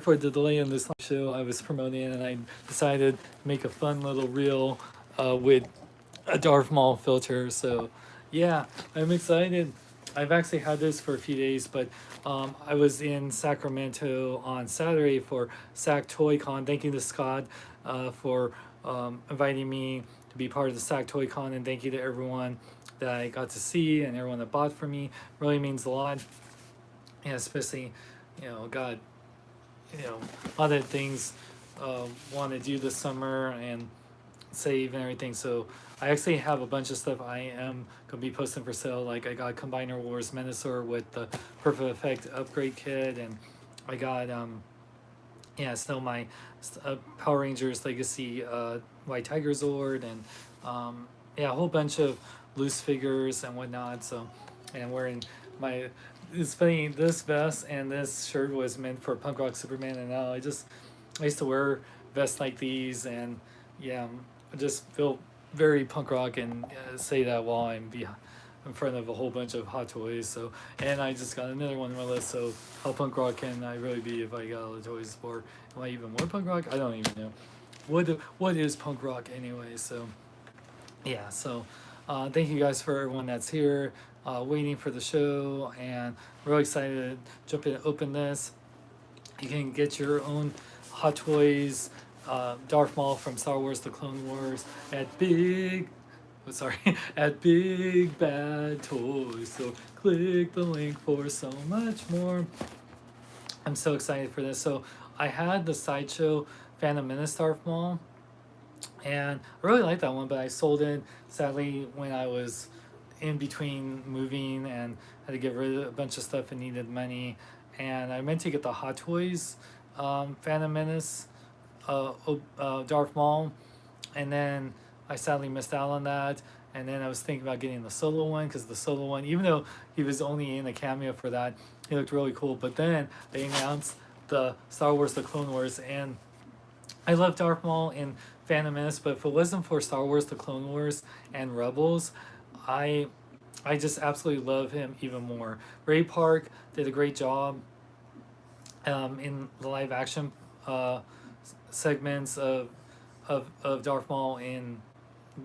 for the delay in this show I was promoting, and I decided to make a fun little reel with a Darth Maul filter. So, yeah, I'm excited. I've actually had this for a few days, but I was in Sacramento on Saturday for Sac Toy Con. Thank you to Scott for inviting me to be part of the Sac Toy Con, and thank you to everyone that I got to see and everyone that bought for me. Really means a lot. And especially, God, a lot of things want to do this summer and save and everything. So I actually have a bunch of stuff I am gonna be posting for sale. Like I got Combiner Wars Menasor with the Perfect Effect upgrade kit, and I got still my Power Rangers Legacy White Tiger Zord, and a whole bunch of loose figures and whatnot. So, and wearing my, it's funny, this vest and this shirt was meant for Punk Rock Superman, and now I used to wear vests like these, and yeah, I just feel very punk rock, and say that while I'm in front of a whole bunch of hot toys. So, and I just got another one on my list. So, how punk rock can I really be if I got all the toys? Or am I even more punk rock? I don't even know. What is punk rock anyway? So, yeah. So, thank you guys for everyone that's here, waiting for the show, and really excited to jump in and open this. You can get your own Hot Toys Darth Maul from Star Wars: The Clone Wars at at Big Bad Toys. So click the link for so much more. I'm so excited for this. So I had the Sideshow Phantom Menace Darth Maul, and I really liked that one, but I sold it sadly when I was in between moving and had to get rid of a bunch of stuff and needed money. And I meant to get the Hot Toys Phantom Menace Darth Maul, and then I sadly missed out on that. And then I was thinking about getting the solo one, because the solo one, even though he was only in a cameo for that, he looked really cool. But then they announced the Star Wars: The Clone Wars, and I love Darth Maul in Phantom Menace, but if it wasn't for Star Wars: The Clone Wars and Rebels, I I just absolutely love him even more. Ray Park did a great job in the live action segments of Darth Maul in,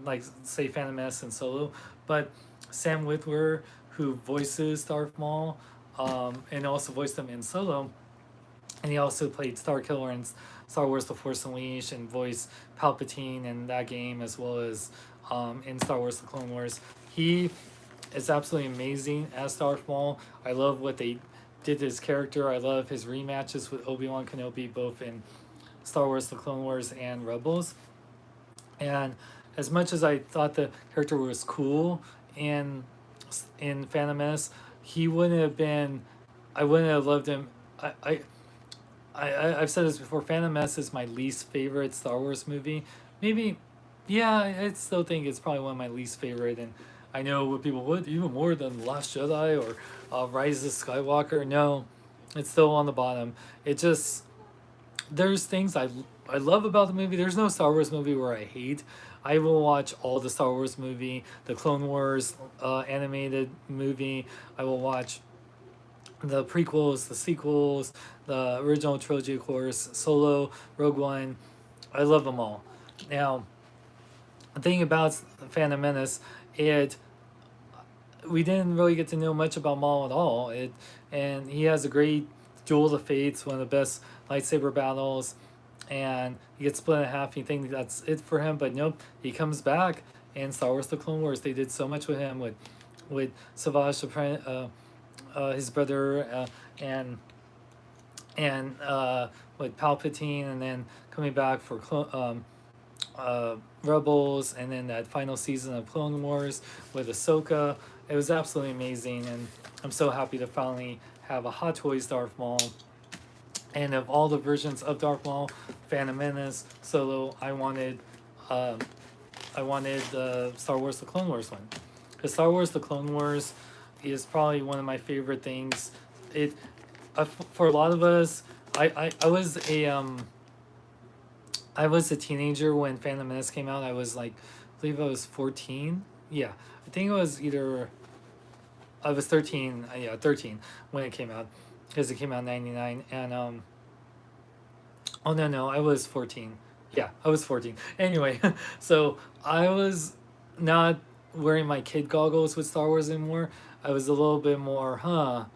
like, say, Phantom Menace and Solo, but Sam Witwer, who voices Darth Maul, and also voiced him in Solo, and he also played Starkiller in Star Wars: The Force Unleashed, and voiced Palpatine in that game, as well as in Star Wars: The Clone Wars. He is absolutely amazing as Darth Maul. I love what they did to his character. I love his rematches with Obi-Wan Kenobi, both in Star Wars: The Clone Wars and Rebels. And as much as I thought the character was cool in Phantom Menace, he wouldn't have been. I wouldn't have loved him. I've said this before. Phantom Menace is my least favorite Star Wars movie. Maybe, yeah, I still think it's probably one of my least favorite. And I know what people would, even more than Last Jedi or Rise of Skywalker. No, it's still on the bottom. It just, there's things I love about the movie. There's no Star Wars movie where I hate. I will watch all the Star Wars movie, the Clone Wars animated movie. I will watch the prequels, the sequels, the original trilogy, of course, Solo, Rogue One. I love them all. Now, the thing about Phantom Menace, we didn't really get to know much about Maul at all. And he has a great Duel of the Fates, one of the best lightsaber battles, and he gets split in half. You think that's it for him, but nope, he comes back in Star Wars: The Clone Wars. They did so much with him, with Savage, his brother, and with Palpatine, and then coming back for Rebels, and then that final season of Clone Wars with Ahsoka. It was absolutely amazing, and I'm so happy to finally have a Hot Toys Darth Maul. And of all the versions of Darth Maul, Phantom Menace, Solo, I wanted the Star Wars: The Clone Wars one. Because Star Wars: The Clone Wars is probably one of my favorite things. For a lot of us, I was a teenager when Phantom Menace came out. I was like, I believe I was 14. Yeah, I think it was either, I was 13. Yeah, 13 when it came out, because it came out in '99, and Oh no, I was 14. Yeah, I was 14. Anyway, so I was not wearing my kid goggles with Star Wars anymore. I was a little bit more,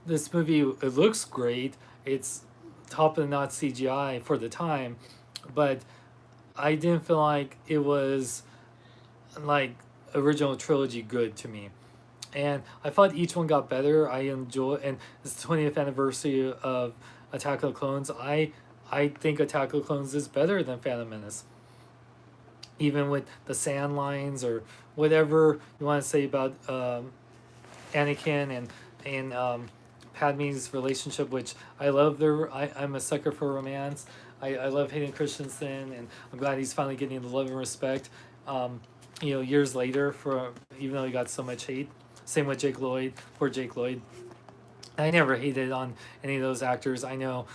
this movie, it looks great. It's top of the notch CGI for the time, but I didn't feel like it was like original trilogy good to me. And I thought each one got better. I enjoy, and it's the 20th anniversary of Attack of the Clones. I think Attack of the Clones is better than Phantom Menace, even with the sand lines or whatever you want to say about Anakin and Padme's relationship, which I love. I'm a sucker for romance. I love Hayden Christensen, and I'm glad he's finally getting the love and respect. Years later, for even though he got so much hate. Same with Jake Lloyd. Poor Jake Lloyd. I never hated on any of those actors. I know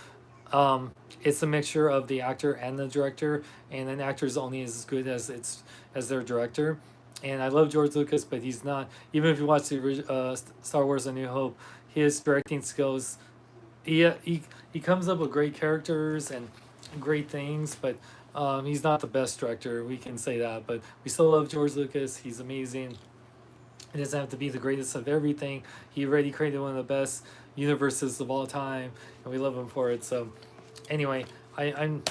it's a mixture of the actor and the director, and an actor is only as good as their director. And I love George Lucas, but he's not. Even if you watch the Star Wars: A New Hope, his directing skills, he comes up with great characters and great things, but he's not the best director. We can say that, but we still love George Lucas. He's amazing. It doesn't have to be the greatest of everything. He already created one of the best universes of all time, and we love him for it. So, anyway, I'm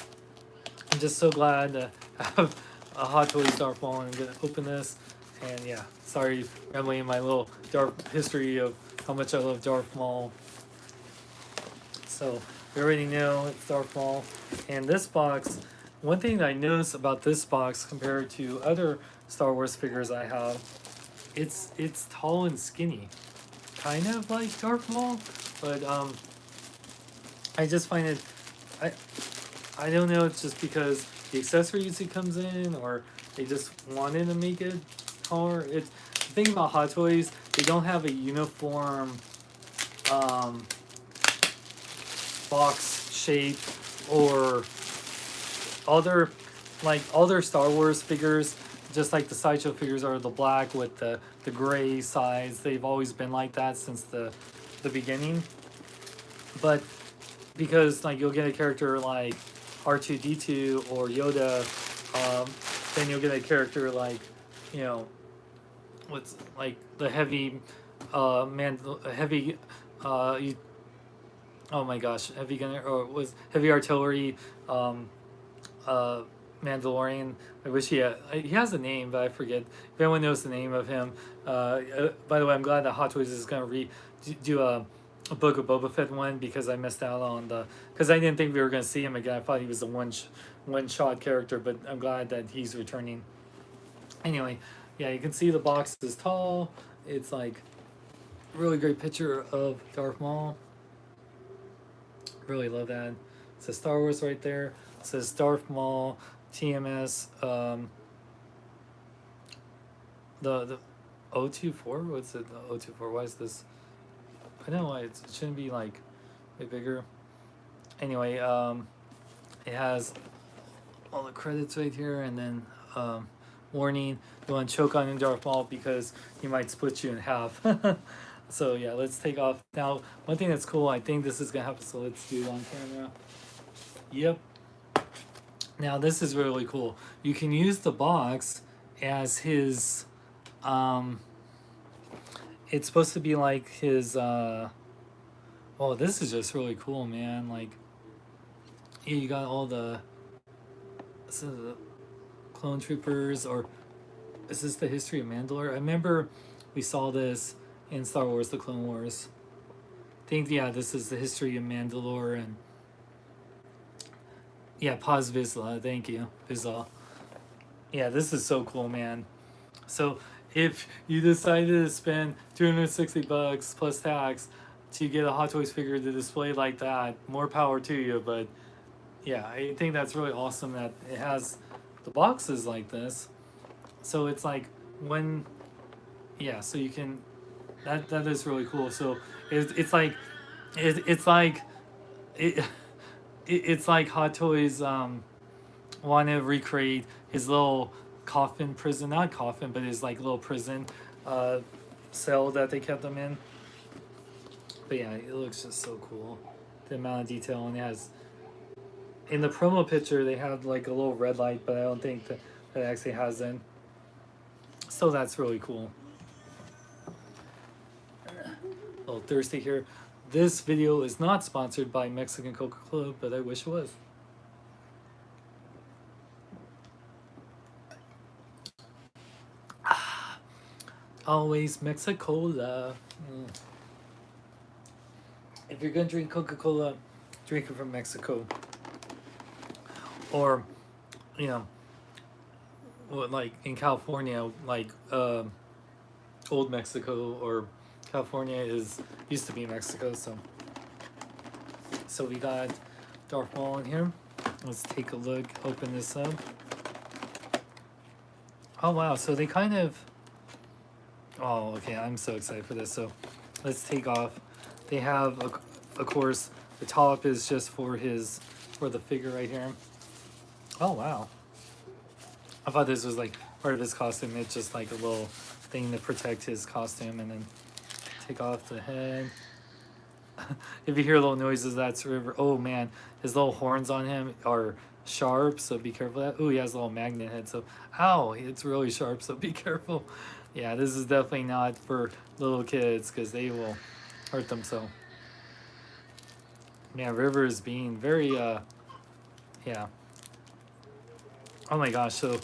just so glad to have a Hot Toys Darth Maul, and I'm gonna open this. And yeah, sorry, rambling my little dark history of how much I love Darth Maul. So we already know it's Darth Maul, and this box. One thing that I noticed about this box compared to other Star Wars figures I have, it's tall and skinny, kind of like Darth Maul, but I just find it, I I don't know, it's just because the accessories it comes in, or they just wanted to make it taller. It's the thing about Hot Toys, they don't have a uniform um, box shape, or all their Star Wars figures, just like the sideshow figures are the black with the gray sides. They've always been like that since the beginning. But because like you'll get a character like R2D2 or Yoda, then you'll get a character like, you know, what's like the heavy heavy you, oh my gosh, heavy gunner, or was heavy artillery Mandalorian. I wish he has a name, but I forget. If anyone knows the name of him, by the way, I'm glad that Hot Toys is gonna do a Book of Boba Fett one, because I missed out on because I didn't think we were gonna see him again. I thought he was a one shot character, but I'm glad that he's returning. Anyway, yeah, you can see the box is tall. It's like really great picture of Darth Maul. Really love that. It says Star Wars right there. It says Darth Maul, TMS, the 024. What's it? The 024. Why is this? I don't know why it shouldn't be like way bigger. Anyway, it has all the credits right here, and then warning: you want to choke on Darth Maul because he might split you in half. So yeah, let's take off now. One thing that's cool, I think this is gonna happen. So let's do it on camera. Yep. Now this is really cool. You can use the box as his. It's supposed to be like his. Oh, this is just really cool, man. Like, yeah, you got all the. This is the clone troopers, or is this the history of Mandalore? I remember we saw this in Star Wars: The Clone Wars. I think, yeah, this is the history of Mandalore, and yeah, pause Vizsla. Thank you, Vizsla. Yeah, this is so cool, man. So if you decided to spend $260 plus tax to get a Hot Toys figure to display like that, more power to you. But yeah, I think that's really awesome that it has the boxes like this. So it's like when, yeah, so you can, that is really cool. So it's like it's like it's like Hot Toys want to recreate his little coffin prison, not coffin, but his like little prison cell that they kept him in. But yeah, it looks just so cool, the amount of detail, and in the promo picture they have like a little red light, but I don't think that that actually has it. So that's really cool. A little thirsty here. This video is not sponsored by Mexican Coca-Cola, but I wish it was. Always Mexicola. If you're gonna drink Coca-Cola, drink it from Mexico. Or, you know, like in California, like old Mexico, or California is used to be Mexico. So we got Darth Maul in here. Let's take a look. Open this up. Oh wow! So they kind of. Oh, okay. I'm so excited for this. So let's take off. They have, of course, the top is just for the figure right here. Oh wow! I thought this was like part of his costume. It's just like a little thing to protect his costume, and then take off the head. If you hear little noises, that's River. Oh man, his little horns on him are sharp, so be careful of that. Oh, he has a little magnet head, so ow, it's really sharp, so be careful. Yeah, this is definitely not for little kids because they will hurt themselves. Man, River is being very yeah. Oh my gosh, so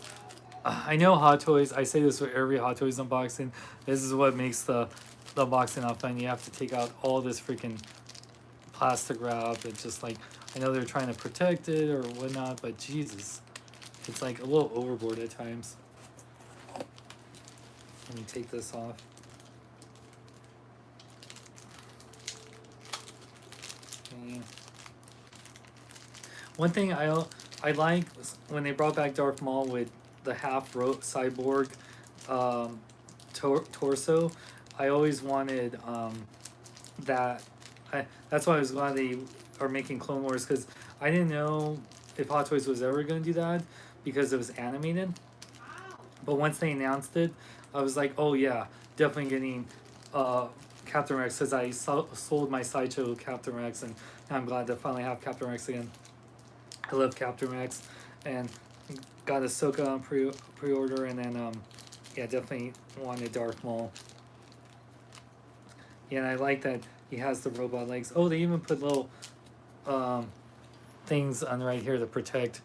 I know Hot Toys, I say this for every Hot Toys unboxing, this is what makes the unboxing not fun. You have to take out all this freaking plastic wrap. It's just like, I know they're trying to protect it or whatnot, but Jesus, it's like a little overboard at times. Let me take this off. Okay. One thing I like when they brought back Darth Maul with the half cyborg torso. I always wanted that. That's why I was glad they are making Clone Wars, because I didn't know if Hot Toys was ever going to do that because it was animated. But once they announced it, I was like, oh yeah, definitely getting Captain Rex, because I sold my Sideshow Captain Rex, and I'm glad to finally have Captain Rex again. I love Captain Rex, and got Ahsoka on pre-order, and then yeah, definitely wanted Darth Maul. Yeah, and I like that he has the robot legs. Oh, they even put little things on right here to protect.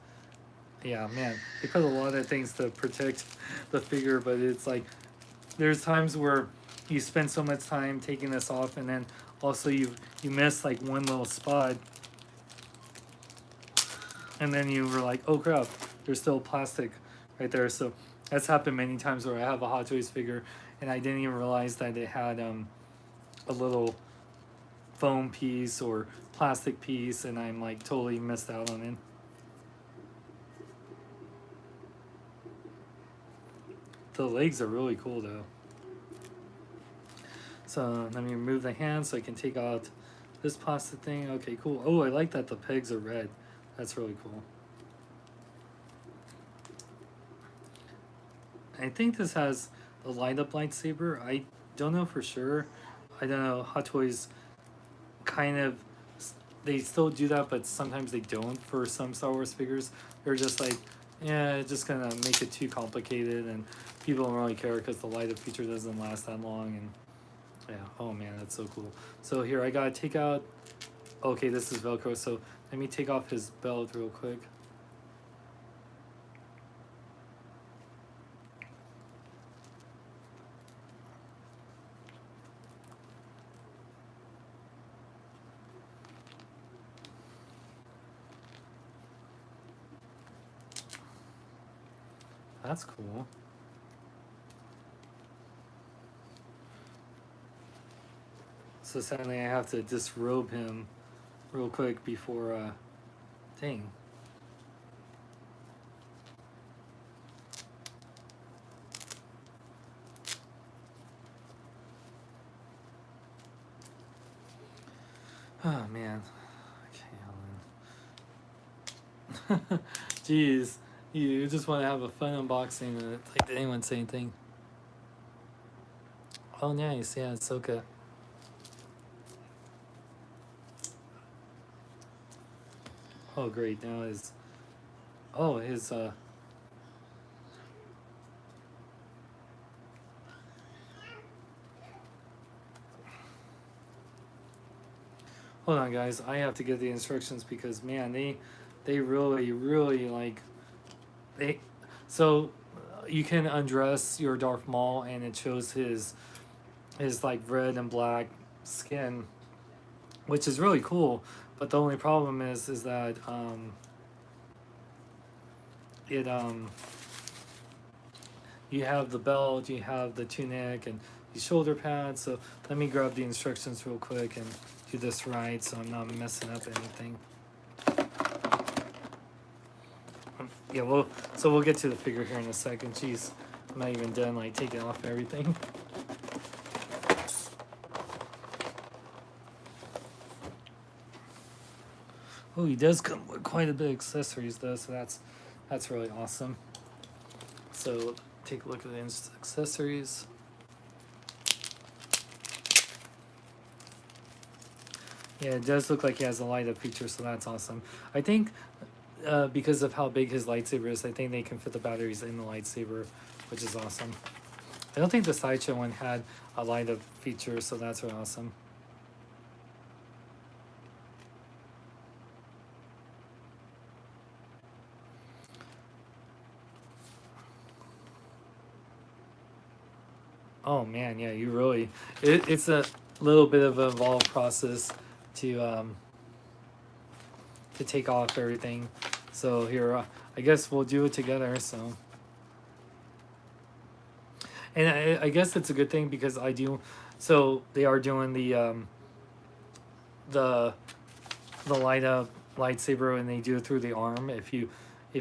Yeah, man, they put a lot of things to protect the figure, but it's like there's times where you spend so much time taking this off, and then also you miss like one little spot, and then you were like, oh crap, there's still plastic right there. So that's happened many times where I have a Hot Toys figure and I didn't even realize that it had a little foam piece or plastic piece, and I'm like totally missed out on it. The legs are really cool though. So let me remove the hand so I can take out this plastic thing. Okay, cool. Oh, I like that the pegs are red. That's really cool. I think this has a light up lightsaber. I don't know for sure. I don't know. Hot Toys kind of, they still do that, but sometimes they don't for some Star Wars figures. They're just like, yeah, just gonna make it too complicated, and people don't really care because the light up feature doesn't last that long. And yeah, oh man, that's so cool. So here, I gotta take out, okay, this is Velcro, so let me take off his belt real quick. That's cool. So sadly I have to disrobe him real quick before, dang. Oh man. Okay, Ellen. Jeez. You just want to have a fun unboxing, and like, did anyone say anything? Oh nice, yeah, Ahsoka. Oh, great. Now oh, hold on, guys. I have to get the instructions because, man, they really, really like, they, so you can undress your Darth Maul and it shows his like red and black skin, which is really cool. But the only problem is that it you have the belt, you have the tunic, and the shoulder pads. So let me grab the instructions real quick and do this right, so I'm not messing up anything. Yeah, we'll get to the figure here in a second. Jeez, I'm not even done like taking off everything. Oh, he does come with quite a bit of accessories though, so that's really awesome. So take a look at the accessories. Yeah, it does look like he has a light up feature, so that's awesome. I think because of how big his lightsaber is, I think they can fit the batteries in the lightsaber, which is awesome. I don't think the Sideshow one had a light up feature, so that's really awesome. Oh man, yeah, you really, it's a little bit of an involved process to take off everything. So here, I guess we'll do it together. So, and I guess it's a good thing because I do. So they are doing the light up lightsaber, and they do it through the arm. If you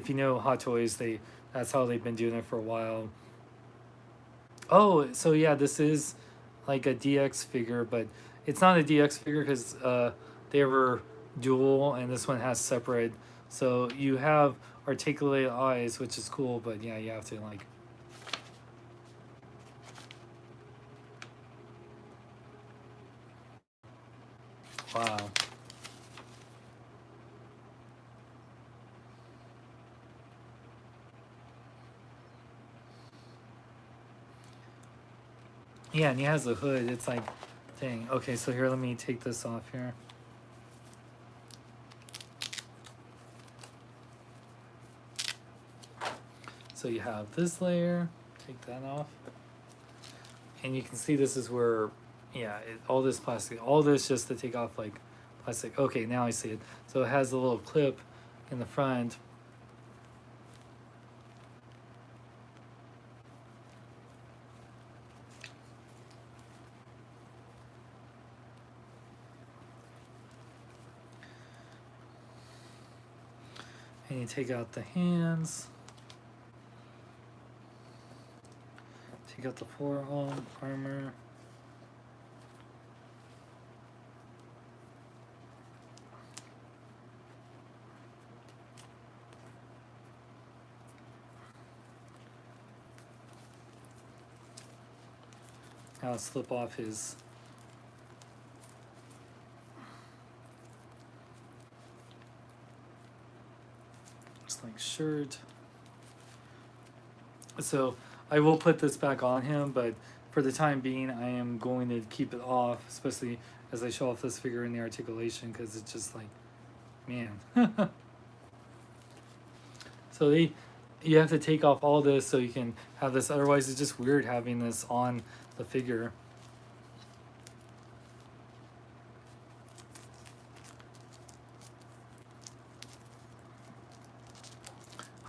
know Hot Toys, that's how they've been doing it for a while. Oh, so yeah, this is like a DX figure, but it's not a DX figure because they were dual, and this one has separate. So you have articulated eyes, which is cool, but yeah, you have to like. Wow. Yeah, and he has a hood. It's like, dang. Okay, so here, let me take this off here. So you have this layer, take that off. And you can see this is where, yeah, all this plastic, all this just to take off like plastic. Okay, now I see it. So it has a little clip in the front. And you take out the hands. Take out the forearm armor. Now slip off his like shirt. So I will put this back on him, but for the time being, I am going to keep it off, especially as I show off this figure in the articulation, because it's just like, man. So you have to take off all this so you can have this. Otherwise, it's just weird having this on the figure.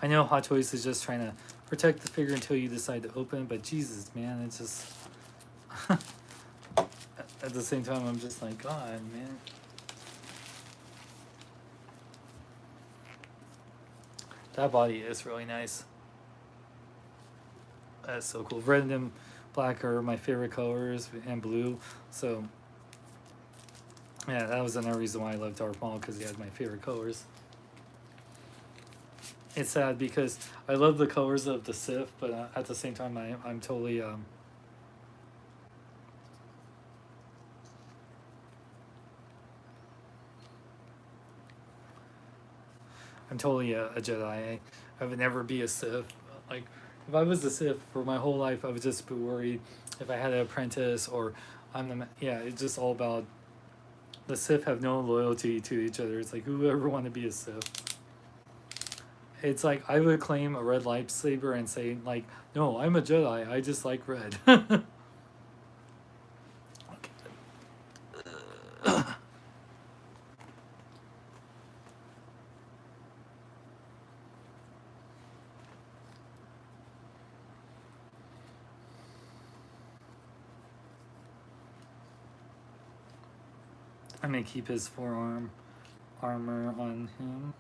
I know Hot Toys is just trying to protect the figure until you decide to open, but Jesus, man, it's just at the same time, I'm just like, God, man. That body is really nice. That's so cool. Red and black are my favorite colors, and blue. So, yeah, that was another reason why I love Darth Maul, because he had my favorite colors. It's sad because I love the colors of the Sith, but at the same time, I'm totally totally a Jedi. I would never be a Sith. Like, if I was a Sith for my whole life, I would just be worried if I had an apprentice or yeah, it's just all about the Sith have no loyalty to each other. It's like, who would ever want to be a Sith? It's like I would claim a red lightsaber and say like, no, I'm a Jedi. I just like red. I'm gonna keep his forearm armor on him.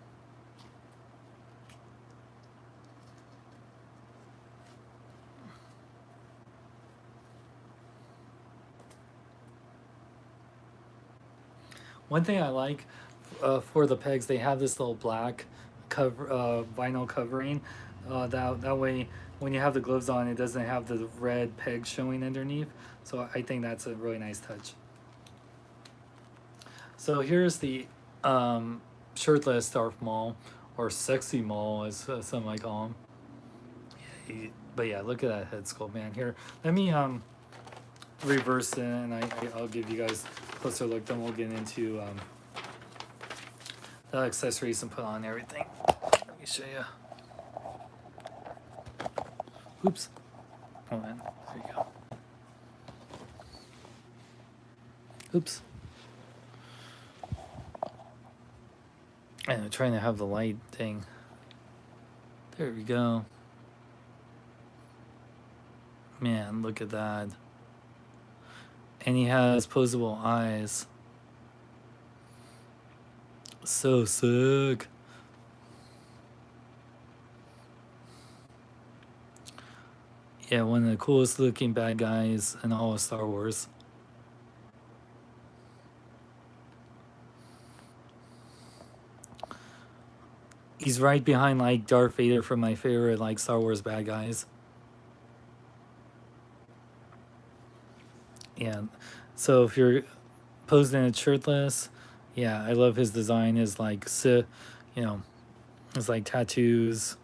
One thing I like for the pegs, they have this little black cover vinyl covering. That way, when you have the gloves on, it doesn't have the red peg showing underneath. So I think that's a really nice touch. So here's the shirtless Darth Maul, or sexy Maul, as some might call him. But yeah, look at that head sculpt, man. Here, let me reverse it, and I'll give you guys a closer look. Then we'll get into the accessories and put on everything. Let me show you. Oops. Hold on. There you go. Oops. And I'm trying to have the light thing. There we go. Man, look at that. And he has posable eyes. So sick. Yeah, one of the coolest looking bad guys in all of Star Wars. He's right behind like Darth Vader from my favorite like Star Wars bad guys. Yeah, so if you're posing it shirtless, yeah, I love his design. His like, you know, it's like tattoos.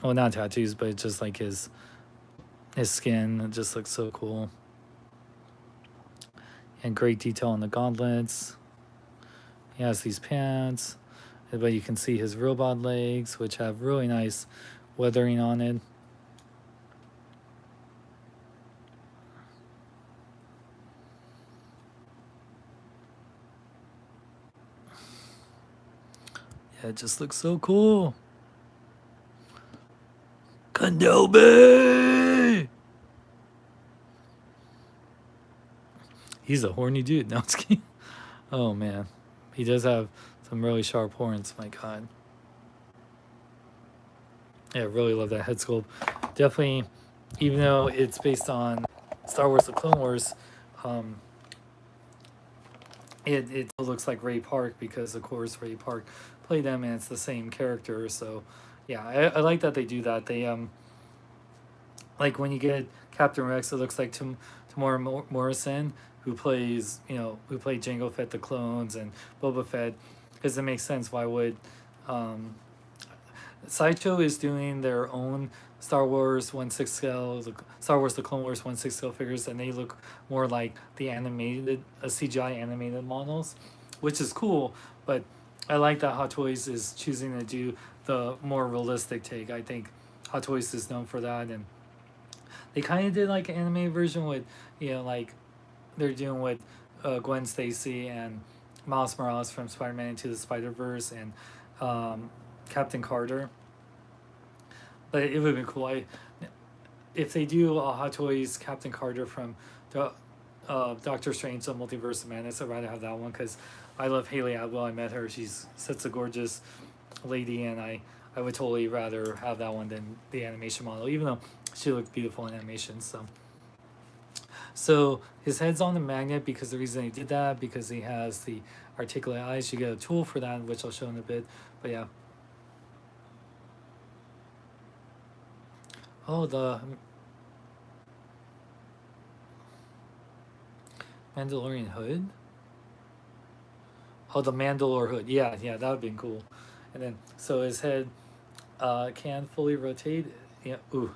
Well, not tattoos, but just like his skin. It just looks so cool. And great detail on the gauntlets. He has these pants, but you can see his robot legs, which have really nice weathering on it. Yeah, it just looks so cool. Kenobi! He's a horny dude. No, I'm just kidding. Oh, man. He does have some really sharp horns. My God. Yeah, I really love that head sculpt. Definitely, even though it's based on Star Wars The Clone Wars, it looks like Ray Park because, of course, Ray Park played them and it's the same character. So, yeah, I like that they do that. They, like when you get Captain Rex, it looks like Tamora Morrison, who plays, who played Jango Fett the Clones and Boba Fett, because it makes sense. Why would Sideshow is doing their own Star Wars 1/6 scale, Star Wars The Clone Wars 1/6 scale figures, and they look more like the animated, CGI animated models, which is cool. But I like that Hot Toys is choosing to do the more realistic take. I think Hot Toys is known for that, and they kind of did like an anime version with, like they're doing with Gwen Stacy and Miles Morales from Spider-Man Into the Spider-Verse and Captain Carter. But it would have been cool. If they do a Hot Toys Captain Carter from Doctor Strange: The Multiverse of Madness, I'd rather have that one because I love Haley Atwell. I met her. She's such a gorgeous lady, and I would totally rather have that one than the animation model, even though she looked beautiful in animation. So his head's on the magnet because the reason he did that, because he has the articulate eyes. You get a tool for that, which I'll show in a bit. But yeah. Oh, the Mandalorian hood? Oh, the Mandalore hood. Yeah, that would have been cool. And then so his head can fully rotate. Yeah, ooh,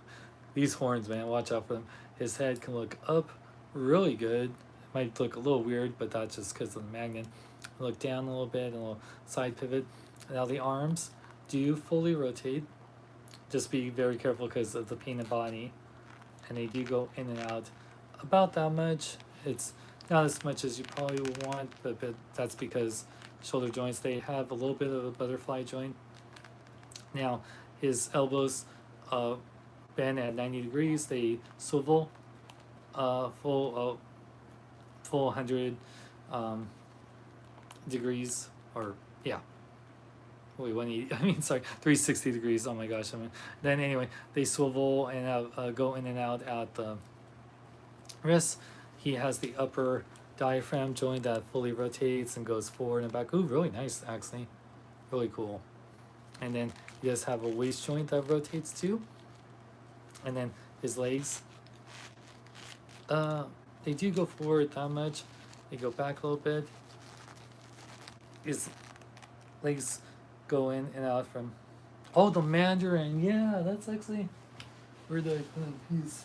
these horns, man, watch out for them. His head can look up really good. It might look a little weird, but that's just because of the magnet. Look down a little bit, a little side pivot. Now the arms do fully rotate. Just be very careful because of the painted body, and they do go in and out about that much. It's not as much as you probably would want, but that's because shoulder joints, they have a little bit of a butterfly joint. Now his elbows bend at 90 degrees. They swivel full 100 degrees, or yeah, wait, 180, I mean, sorry, 360 degrees. Oh my gosh. I mean, then anyway, they swivel and go in and out at the wrist. He has the upper diaphragm joint that fully rotates and goes forward and back. Ooh, really nice, actually. Really cool. And then he does have a waist joint that rotates too. And then his legs, they do go forward that much. They go back a little bit. His legs go in and out from, oh, the Mandarin. Yeah, that's actually, where did I put a piece?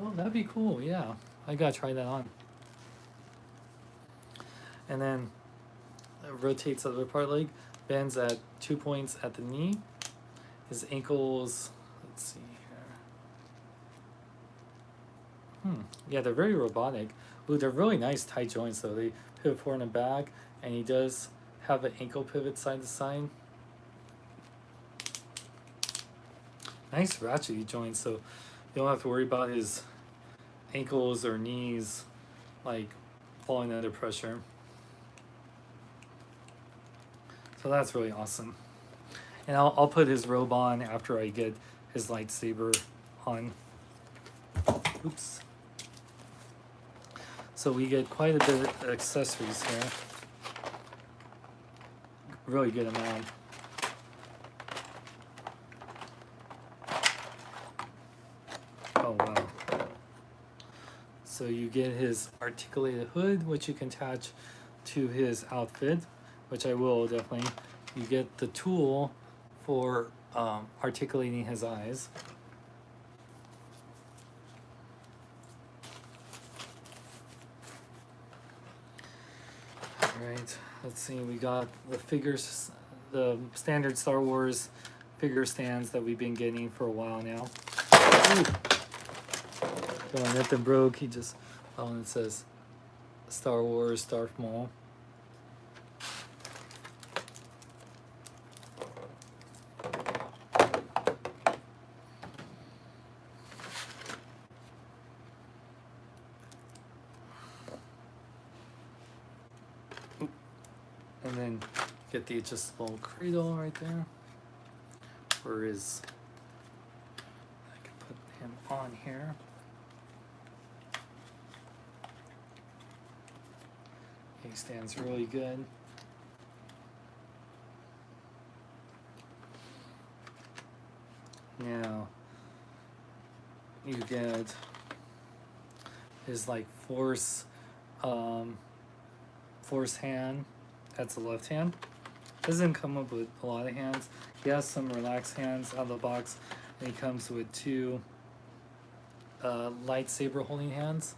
Oh, that'd be cool. Yeah, I gotta try that on. And then it rotates the other part leg, bends at 2 points at the knee. His ankles, let's see here. Yeah, they're very robotic. Ooh, they're really nice tight joints though. They pivot forward and back, and he does have an ankle pivot side to side. Nice ratchety joints, so you don't have to worry about his ankles or knees like falling under pressure. So that's really awesome. And I'll put his robe on after I get his lightsaber on. Oops. So we get quite a bit of accessories here. Really good amount. Oh wow. So you get his articulated hood, which you can attach to his outfit, which I will definitely. You get the tool for articulating his eyes. Alright, let's see, we got the figures, the standard Star Wars figure stands that we've been getting for a while now. Ooh. Don't want nothing broke, he just, oh, and it says Star Wars, Darth Maul. And then get the adjustable cradle right there. Where is, I can put him on here. He stands really good. Now you get his like force hand. That's the left hand. Doesn't come up with a lot of hands. He has some relaxed hands out of the box, and he comes with two lightsaber holding hands.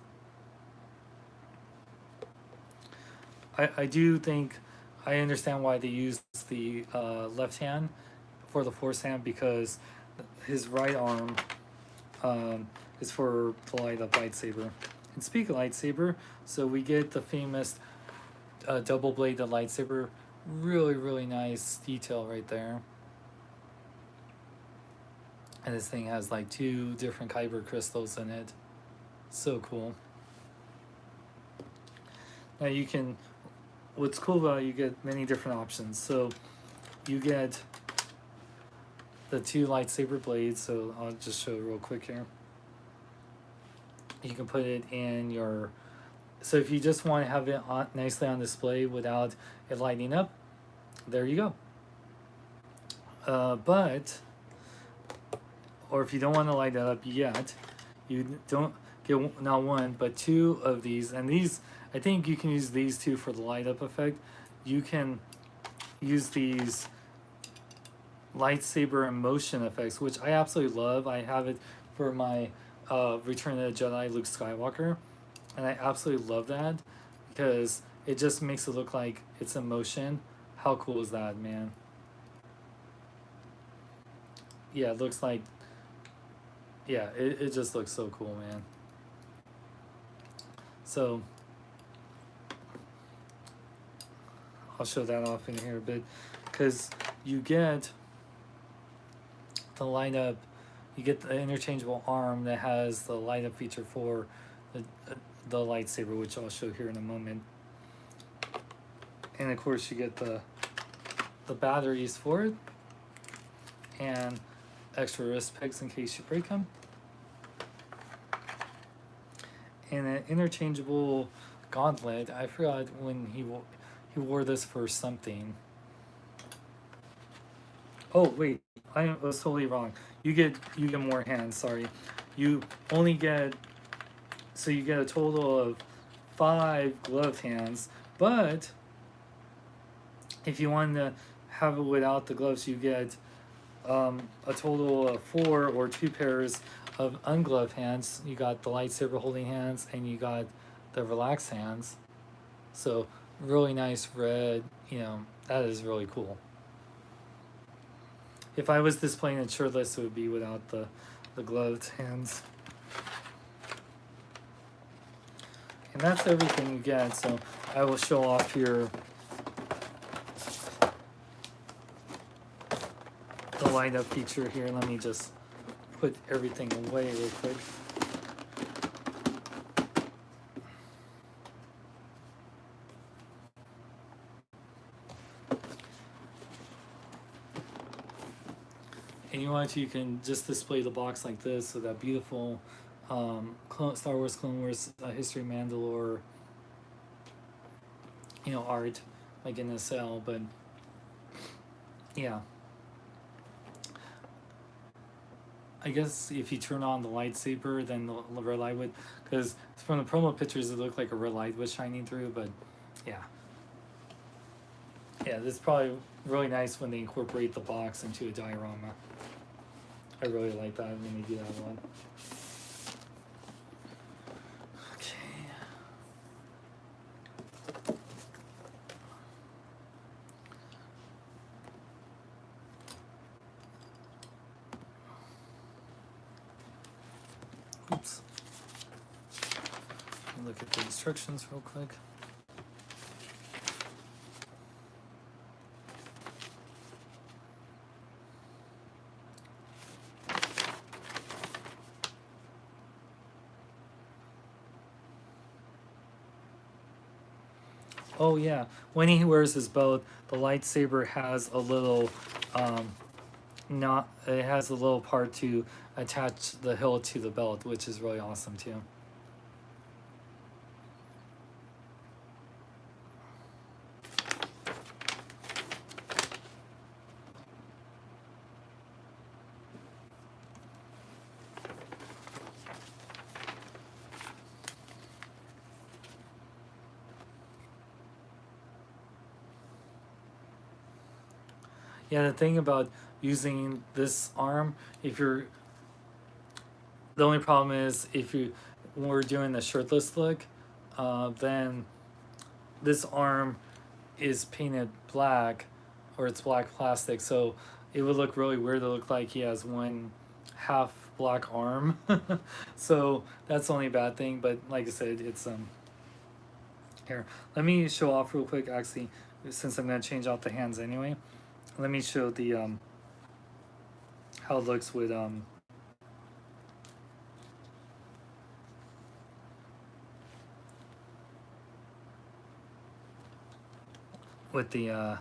I do think I understand why they use the left hand for the force hand, because his right arm is for the light up lightsaber. And speak of lightsaber, so we get the famous double bladed lightsaber. Really nice detail right there. And this thing has like 2 different kyber crystals in it. So cool. Now you can, what's cool about it, you get many different options. So you get the 2 lightsaber blades. So I'll just show real quick here. You can put it in your, so if you just want to have it on, nicely on display without it lighting up, there you go. But, or if you don't want to light that up yet, you don't get not 1 but 2 of these. And these, I think you can use these 2 for the light up effect. You can use these lightsaber and motion effects, which I absolutely love. I have it for my Return of the Jedi Luke Skywalker, and I absolutely love that because it just makes it look like it's in motion. How cool is that, man? Yeah, it looks like, yeah, it just looks so cool, man. So I'll show that off in here a bit because you get the light up, you get the interchangeable arm that has the light up feature for the lightsaber, which I'll show here in a moment. And of course you get the batteries for it and extra wrist pegs in case you break them, and an interchangeable gauntlet. I forgot when he wore this for something. Oh wait, I was totally wrong. You get more hands. Sorry, you only get, so you get a total of 5 gloved hands. But if you want to have it without the gloves, you get a total of 4 or 2 pairs of ungloved hands. You got the lightsaber holding hands, and you got the relaxed hands. So really nice red. You know, that is really cool. If I was displaying it shirtless, it would be without the gloved hands. And that's everything you get. So I will show off here the light up feature here. Let me just put everything away real quick. And you want to, you can just display the box like this, so that beautiful Star Wars Clone Wars History Mandalore, you know, art like in a cell. But yeah, I guess if you turn on the lightsaber, then the red light would, because from the promo pictures it looked like a red light was shining through. But yeah, this is probably really nice when they incorporate the box into a diorama. I really like that when they do that one. Okay. Oops. Let me look at the instructions real quick. Oh yeah, when he wears his belt, the lightsaber has a little, it has a little part to attach the hilt to the belt, which is really awesome too. Yeah, the thing about using this arm, if you're, the only problem is if you, when we're doing the shirtless look, then this arm is painted black, or it's black plastic, so it would look really weird to look like he has one half black arm. So that's the only bad thing. But like I said, it's here, let me show off real quick, actually, since I'm going to change out the hands anyway. Let me show the how it looks with with the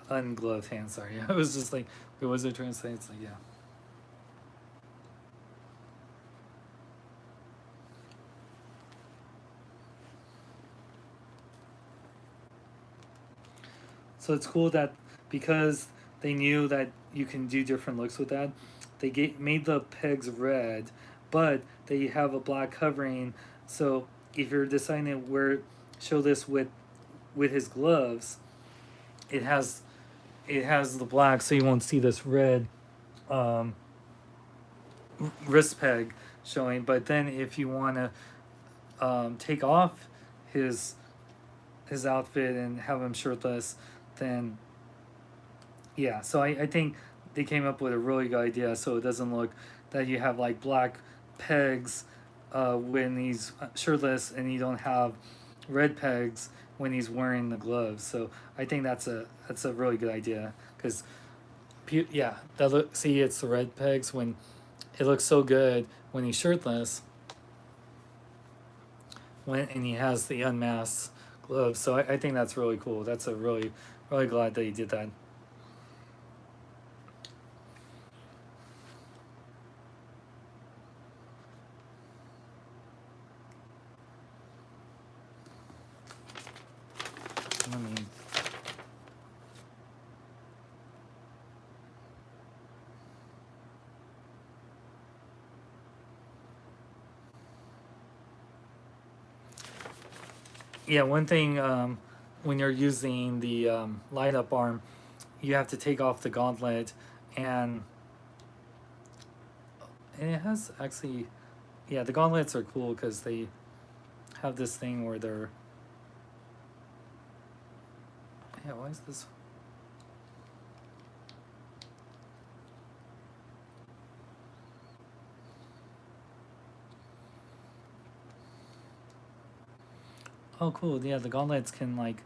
ungloved hand. Sorry, I was just like, what was I trying to say? It's like, yeah. So it's cool that because they knew that you can do different looks with that, they made the pegs red, but they have a black covering. So if you're deciding to wear show this with his gloves, it has the black, so you won't see this red um, wrist peg showing. But then if you want to take off his outfit and have him shirtless, then yeah. So I think they came up with a really good idea, so it doesn't look that you have like black pegs when he's shirtless, and you don't have red pegs when he's wearing the gloves. So I think that's a really good idea, because yeah, that look, see, it's the red pegs when it looks so good when he's shirtless, and he has the unmasked gloves. So I think that's really cool. That's a really glad that he did that. I mean, yeah, one thing, when you're using the light up arm, you have to take off the gauntlet, and it has actually, yeah, the gauntlets are cool because they have this thing where they're, yeah, why is this? Oh, cool. Yeah, the gauntlets can like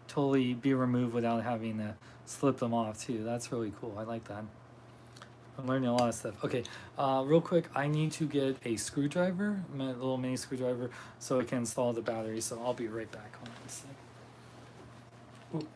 totally be removed without having to slip them off too. That's really cool. I like that. I'm learning a lot of stuff. Okay, real quick, I need to get a screwdriver, a little mini screwdriver, so I can install the battery. So I'll be right back. Hold on a sec. Ooh.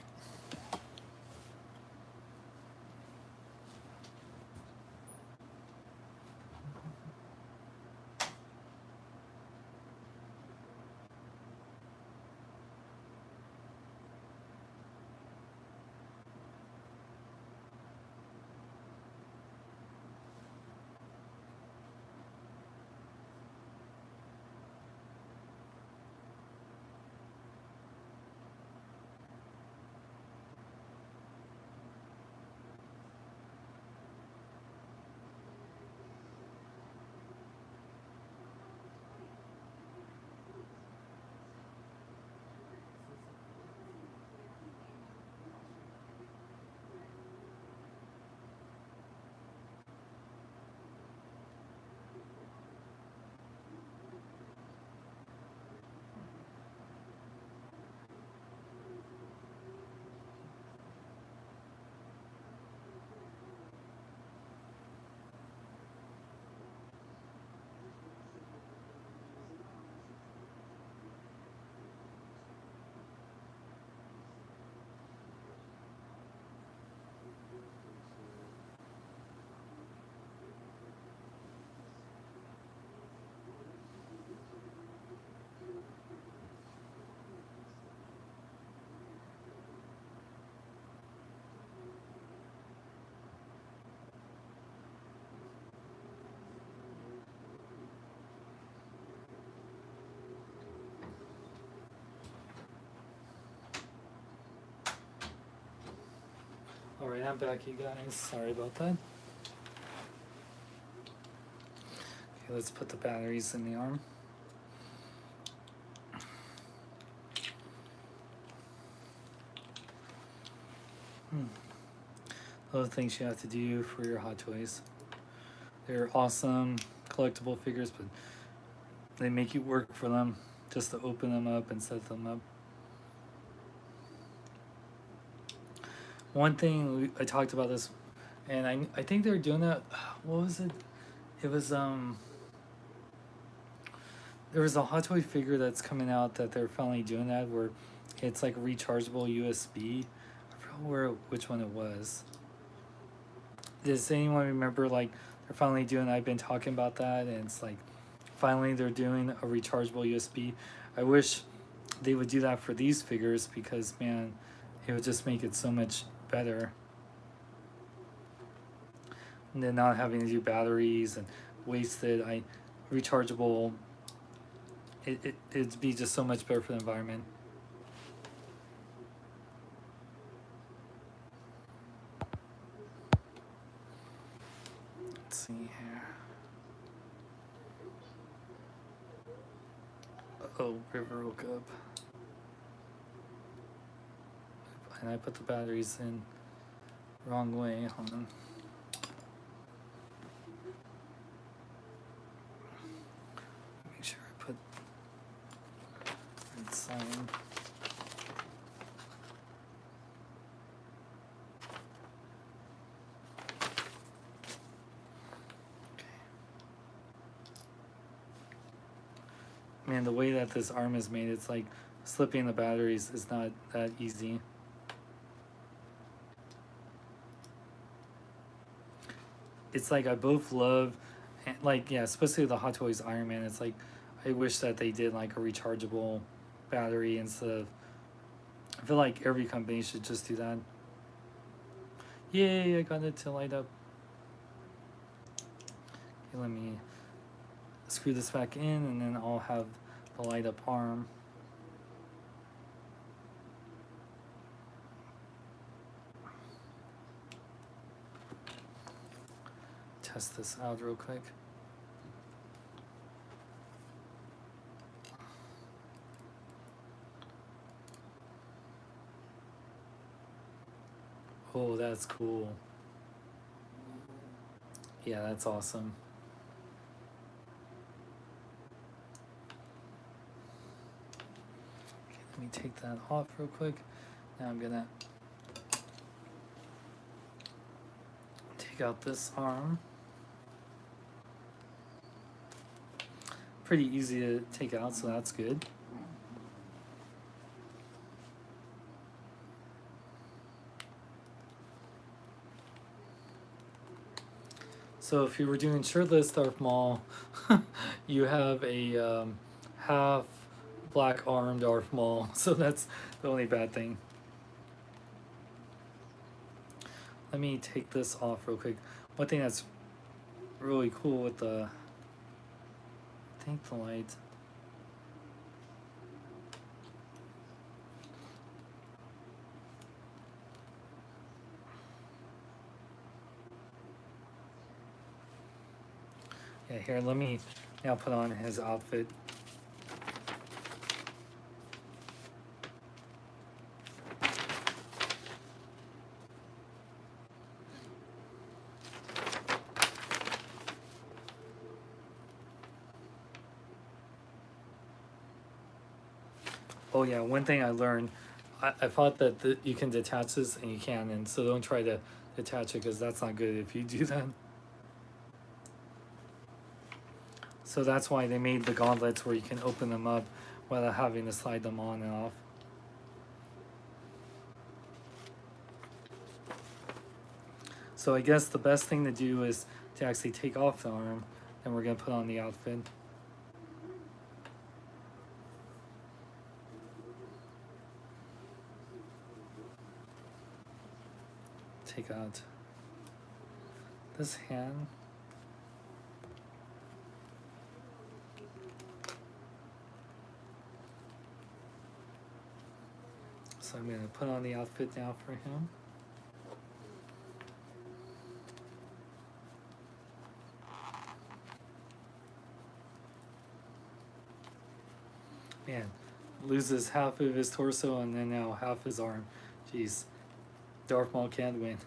All right, I'm back, you guys. Sorry about that. Okay, let's put the batteries in the arm. Other things you have to do for your Hot Toys. They're awesome collectible figures, but they make you work for them just to open them up and set them up. One thing I talked about this, and I think they're doing that. What was it? It was there was a Hot Toy figure that's coming out that they're finally doing that, where it's like a rechargeable USB. I forgot which one it was. Does anyone remember, like, they're finally doing, I've been talking about that, and it's like finally they're doing a rechargeable USB. I wish they would do that for these figures, because man, it would just make it so much better. And then not having to do batteries and wasted. Rechargeable it'd be just so much better for the environment. Let's see here. Oh, river woke up. And I put the batteries in wrong way. Hold on. Make sure I put red sign. Man, the way that this arm is made, it's like slipping the batteries is not that easy. It's like I both love, like, yeah, especially the Hot Toys Iron Man. It's like I wish that they did like a rechargeable battery instead of. I feel like every company should just do that. Yay! I got it to light up. Okay, let me screw this back in, and then I'll have the light up arm. Test this out real quick. Oh, that's cool. Yeah, that's awesome. Okay, let me take that off real quick. Now I'm gonna take out this arm. Pretty easy to take out, so that's good. So if you were doing shirtless Darth Maul, you have a half black arm Darth Maul, so that's the only bad thing. Let me take this off real quick. One thing that's really cool with the, I think the light. Yeah, here, let me now put on his outfit. Oh yeah, one thing I learned, I thought that you can detach this, and you can, and so don't try to detach it because that's not good if you do that. So that's why they made the gauntlets where you can open them up without having to slide them on and off. So I guess the best thing to do is to actually take off the arm, and we're going to put on the outfit. Take out this hand. So I'm going to put on the outfit now for him. Man, loses half of his torso and then now half his arm. Jeez, Darth Maul can't win.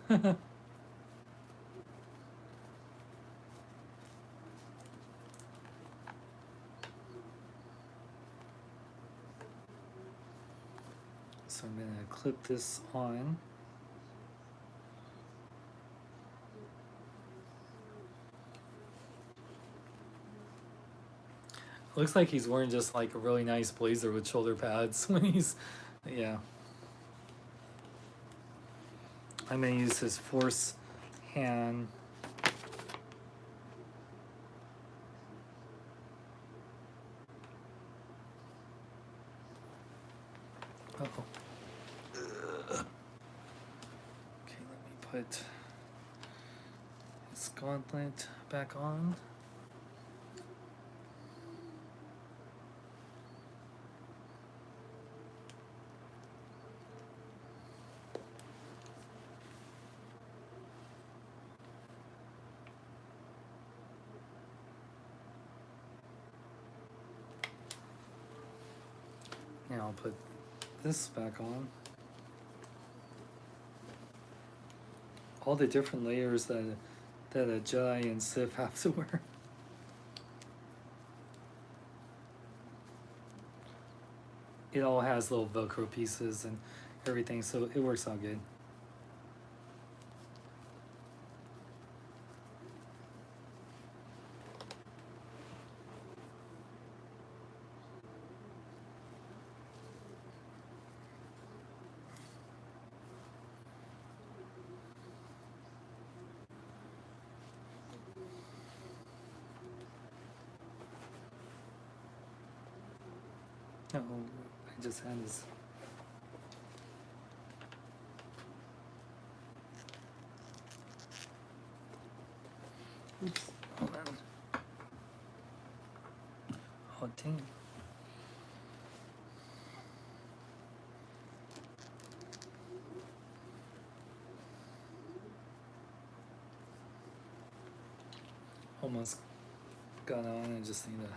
So I'm going to clip this on. Looks like he's wearing just like a really nice blazer with shoulder pads when he's, yeah. I'm going to use his force hand. Uh-oh. Okay, let me put his gauntlet back on. Now I'll put this back on. All the different layers that a Jedi and Sith have to wear. It all has little Velcro pieces and everything, so it works out good. Oh, I just had this. Oops, hold on. Oh, dang. Almost got on, I just need to.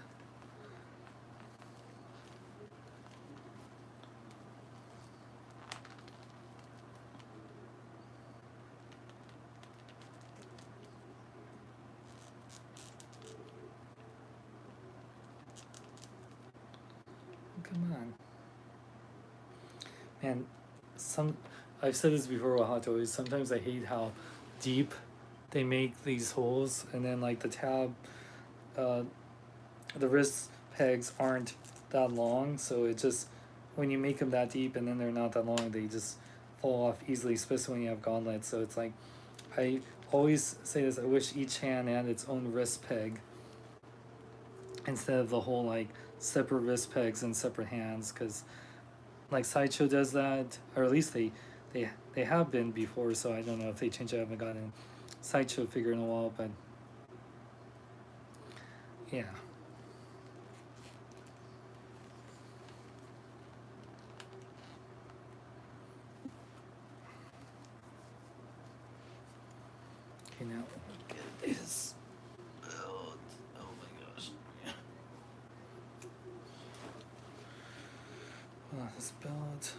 Come on. Man, I've said this before with hot toys, sometimes I hate how deep they make these holes, and then like the tab, the wrist pegs aren't that long, so it just, when you make them that deep and then they're not that long, they just fall off easily, especially when you have gauntlets. So it's like, I always say this, I wish each hand had its own wrist peg instead of the whole like separate wrist pegs and separate hands, because like Sideshow does that, or at least they have been before, so I don't know if they changed it. I haven't gotten Sideshow figure in a while, but yeah. Okay, now get this belt. Oh my gosh. Oh, this belt.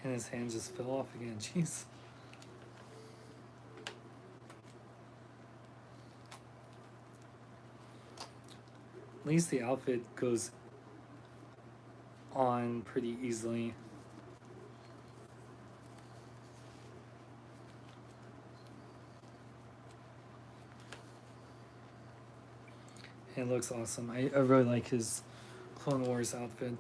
And his hand just fell off again. Jeez. At least the outfit goes on pretty easily. It looks awesome. I really like his Clone Wars outfit.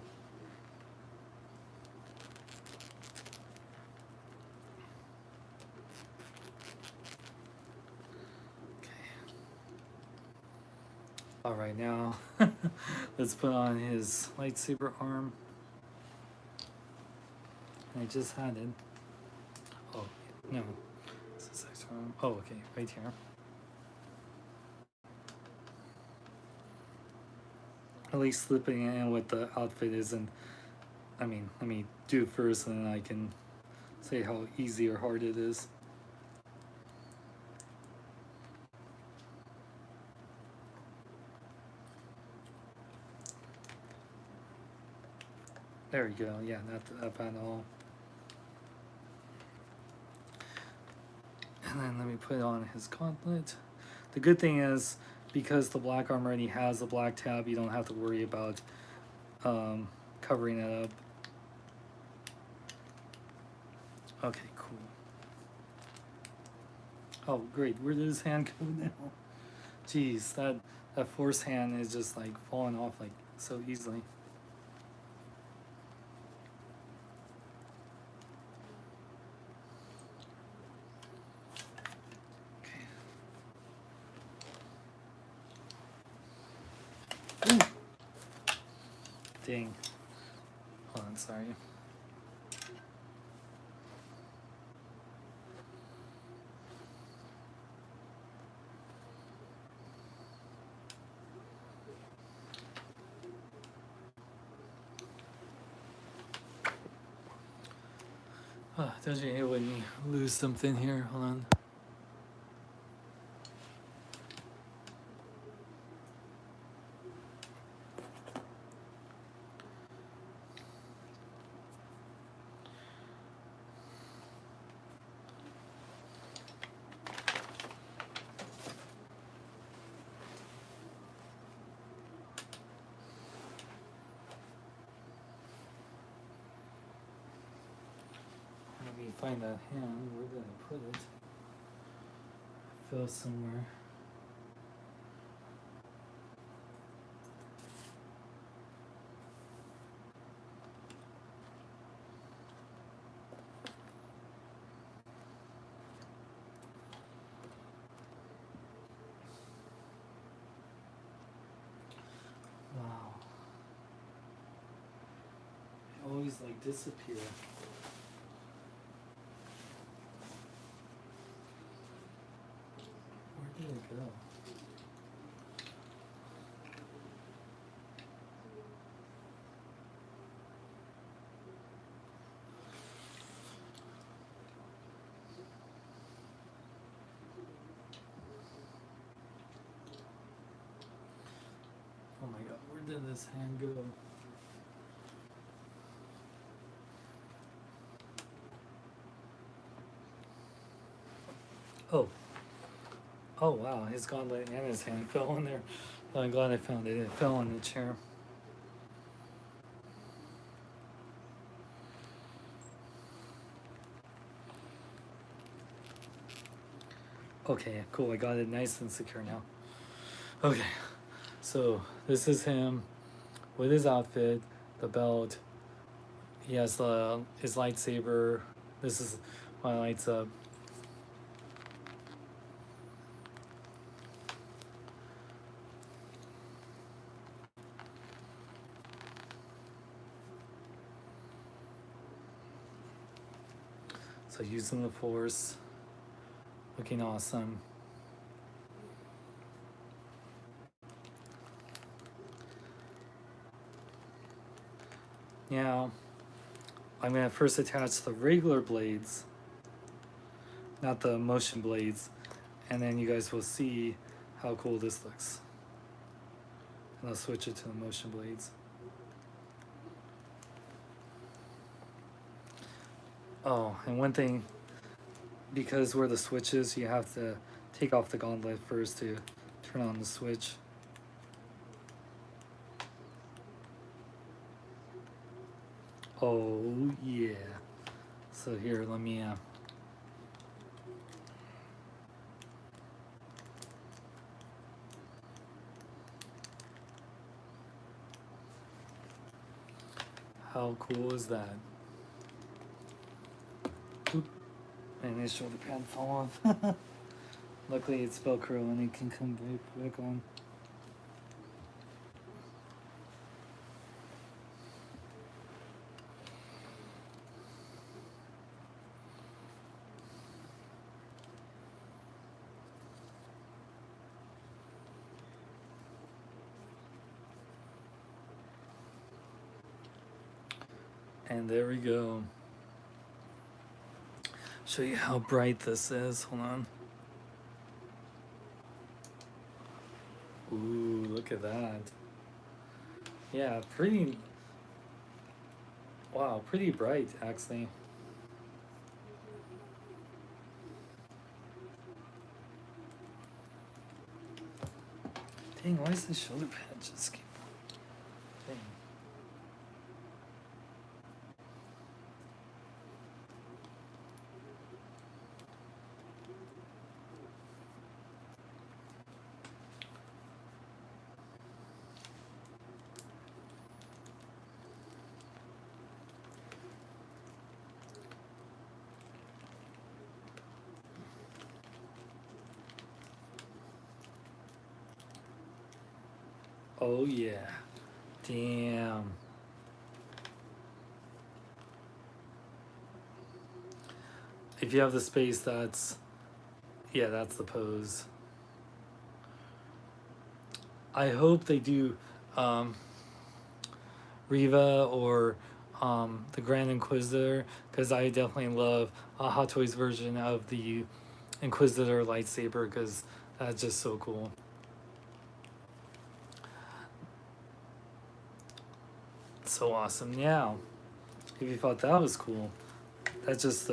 Alright, now let's put on his lightsaber arm. I just had it. Oh, no. This is extra arm. Oh, okay, right here. At least slipping in what the outfit isn't. I mean, let me do it first and then I can say how easy or hard it is. There you go. Yeah, not bad at all. And then let me put on his gauntlet. The good thing is, because the black arm already has a black tab, you don't have to worry about covering it up. Okay, cool. Oh, great. Where did his hand go now? Jeez, that force hand is just like falling off like so easily. Okay. Ooh. Dang. Hold on, sorry. Don't you hate when you lose something here? Hold on. Let me find that hand. Where did I put it? It fell somewhere. Wow. They always like disappear. Where did it go? Oh my god, where did this hand go? Oh. Oh wow, his gauntlet and his hand fell in there. I'm glad I found it. It fell in the chair. Okay, cool. I got it nice and secure now. Okay, so this is him with his outfit, the belt. He has his lightsaber. This is my lights up. So using the force, looking awesome. Now, I'm gonna first attach the regular blades, not the motion blades, and then you guys will see how cool this looks. And I'll switch it to the motion blades. Oh, and one thing, because where the switch is, you have to take off the gauntlet first to turn on the switch. Oh yeah. So here, let me how cool is that? Oop. And his shoulder pad fell off. Luckily it's Velcro and it can come back on. And there we go. Show you how bright this is. Hold on. Ooh, look at that. Yeah, pretty. Wow, pretty bright actually. Dang, why is the shoulder pad just keep. Dang. Oh yeah. Damn. If you have the space, that's the pose. I hope they do Riva or the Grand Inquisitor, because I definitely love Hot Toys version of the Inquisitor lightsaber, because that's just so cool. So awesome. Now, if you thought that was cool, that's just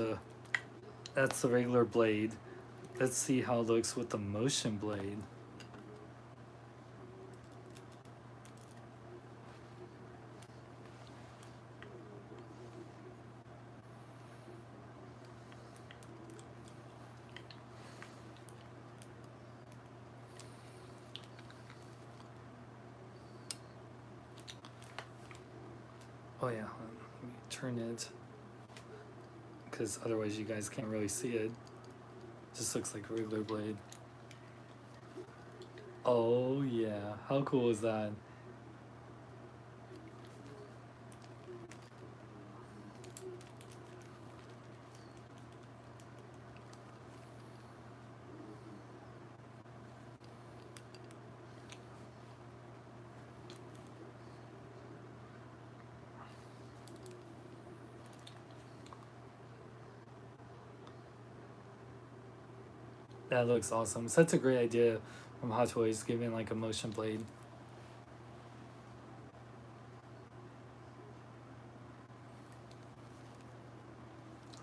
that's the regular blade. Let's see how it looks with the motion blade. Oh yeah, let me turn it, because otherwise you guys can't really see it. Just looks like a regular blade. Oh yeah, how cool is that? That looks awesome. Such a great idea from Hot Toys, giving like a motion blade.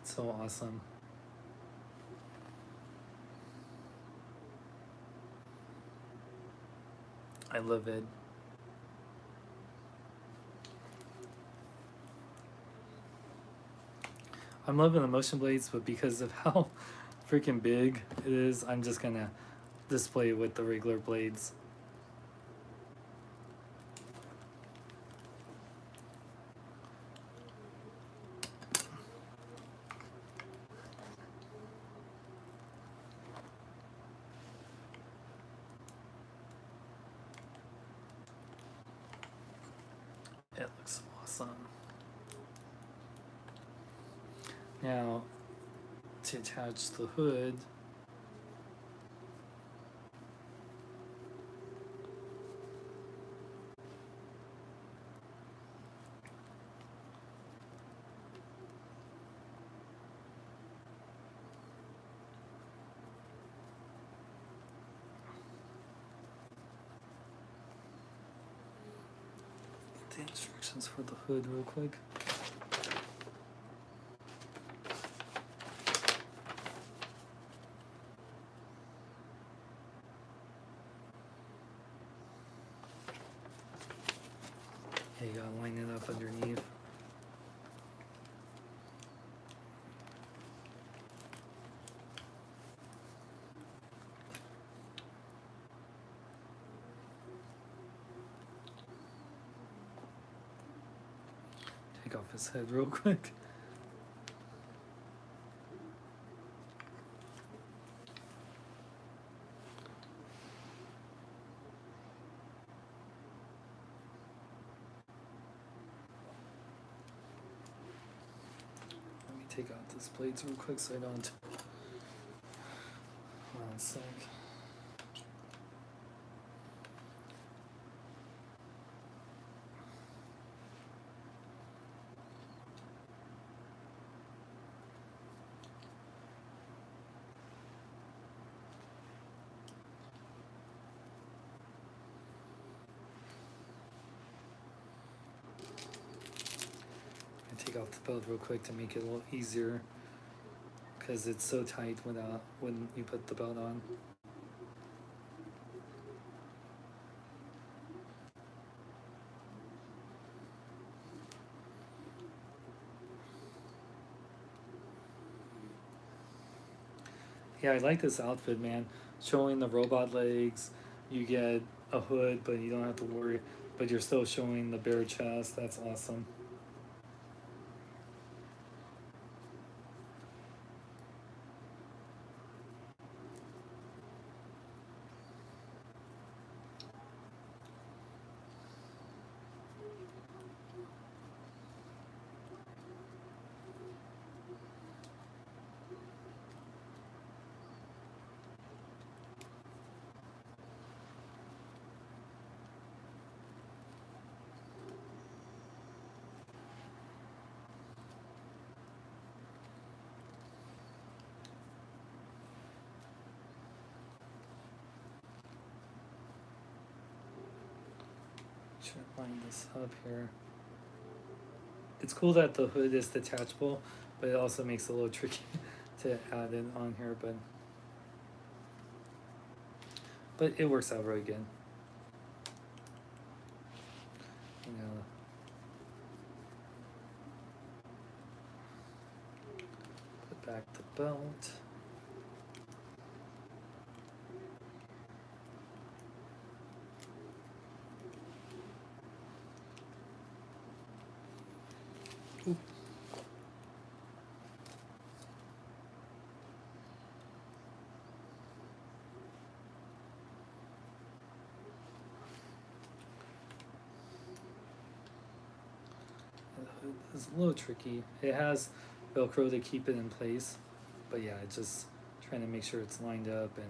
So awesome. I love it. I'm loving the motion blades, but because of how freaking big it is, I'm just gonna display it with the regular blades. It looks awesome. Now, to attach the hood, the instructions for the hood real quick. Yeah, you gotta line it up underneath. Take off his head real quick. Let me take out this blades real quick so I don't. 1 sec. Take off the belt real quick to make it a little easier, because it's so tight when you put the belt on. Yeah, I like this outfit, man. Showing the robot legs, you get a hood, but you don't have to worry. But you're still showing the bare chest. That's awesome. try to line this up here. It's cool that the hood is detachable, but it also makes it a little tricky to add it on here, but it works out really good. You know, put back the belt. Oop. It's a little tricky. It has Velcro to keep it in place, but yeah, it's just trying to make sure it's lined up and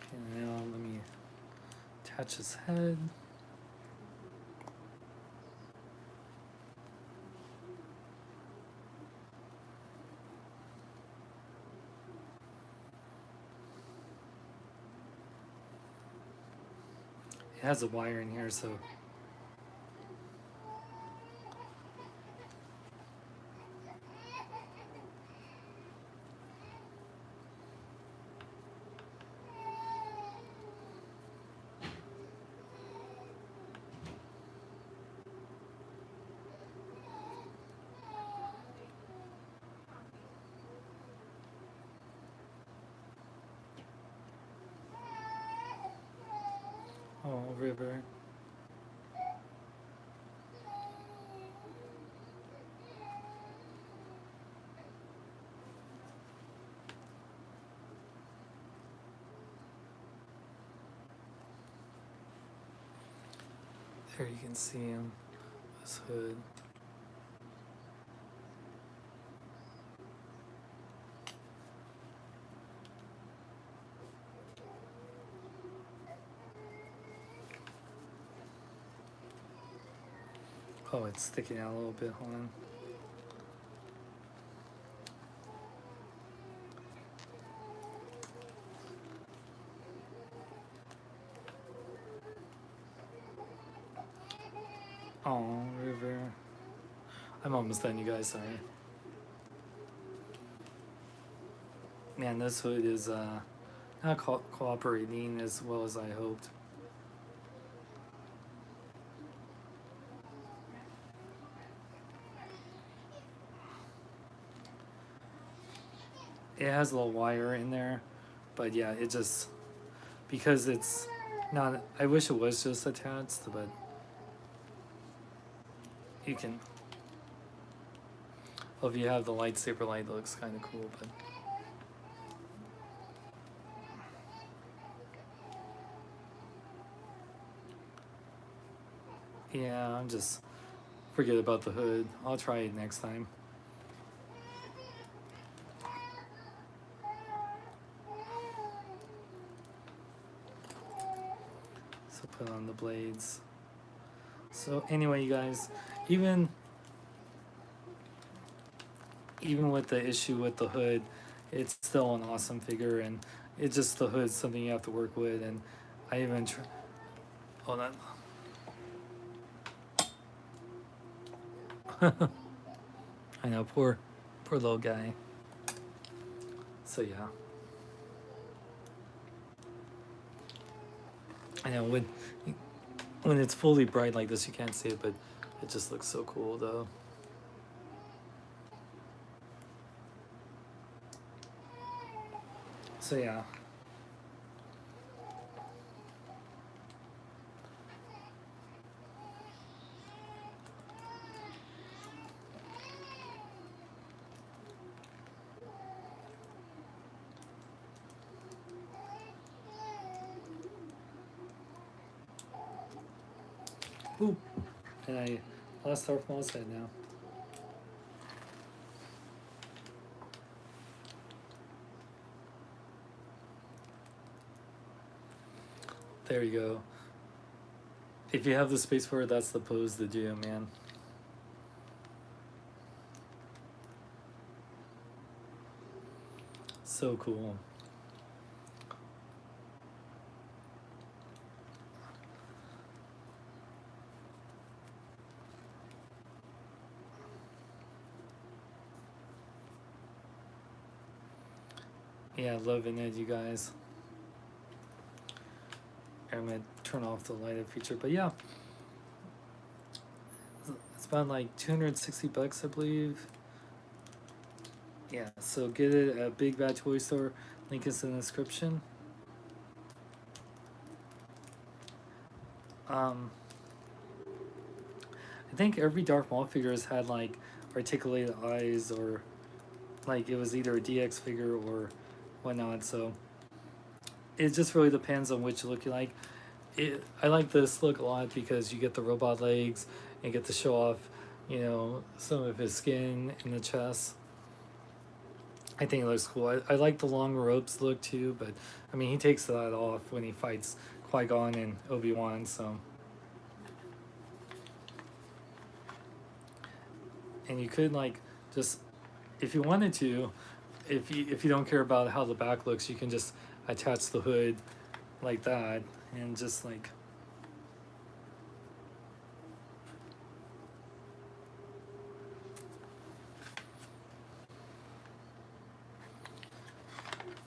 okay, now let me attach his head. It has a wire in here, so oh, river. There you can see him, his hood. Oh, it's sticking out a little bit, hold on. Oh, river. I'm almost done, you guys, sorry. Man, this hood is not cooperating as well as I hoped. It has a little wire in there, but yeah, it just, because it's not, I wish it was just attached, but you can, well, if you have the lightsaber light, it looks kind of cool, but yeah, I'm just, forget about the hood. I'll try it next time. So put on the blades. So anyway, you guys, even with the issue with the hood, it's still an awesome figure, and it's just the hood's something you have to work with. And I even hold on. I know, poor little guy. So yeah, I know when it's fully bright like this, you can't see it, but it just looks so cool though. So yeah. Ooh, and I lost Darth Maul's head now. There you go. If you have the space for it, that's the pose to do, man. So cool. Yeah, loving it, you guys. I'm gonna turn off the lighted feature, but yeah, it's about like 260 bucks, I believe. Yeah, so get it at Big Bad Toy Store. Link is in the description. I think every Darth Maul figure has had like articulated eyes, or like it was either a DX figure or whatnot. So it just really depends on which look you like. I like this look a lot because you get the robot legs and get to show off, you know, some of his skin in the chest. I think it looks cool. I like the long robes look too, but I mean he takes that off when he fights Qui-Gon and Obi-Wan, so. And you could like just, if you wanted to, if you don't care about how the back looks, you can just attach the hood like that and just like,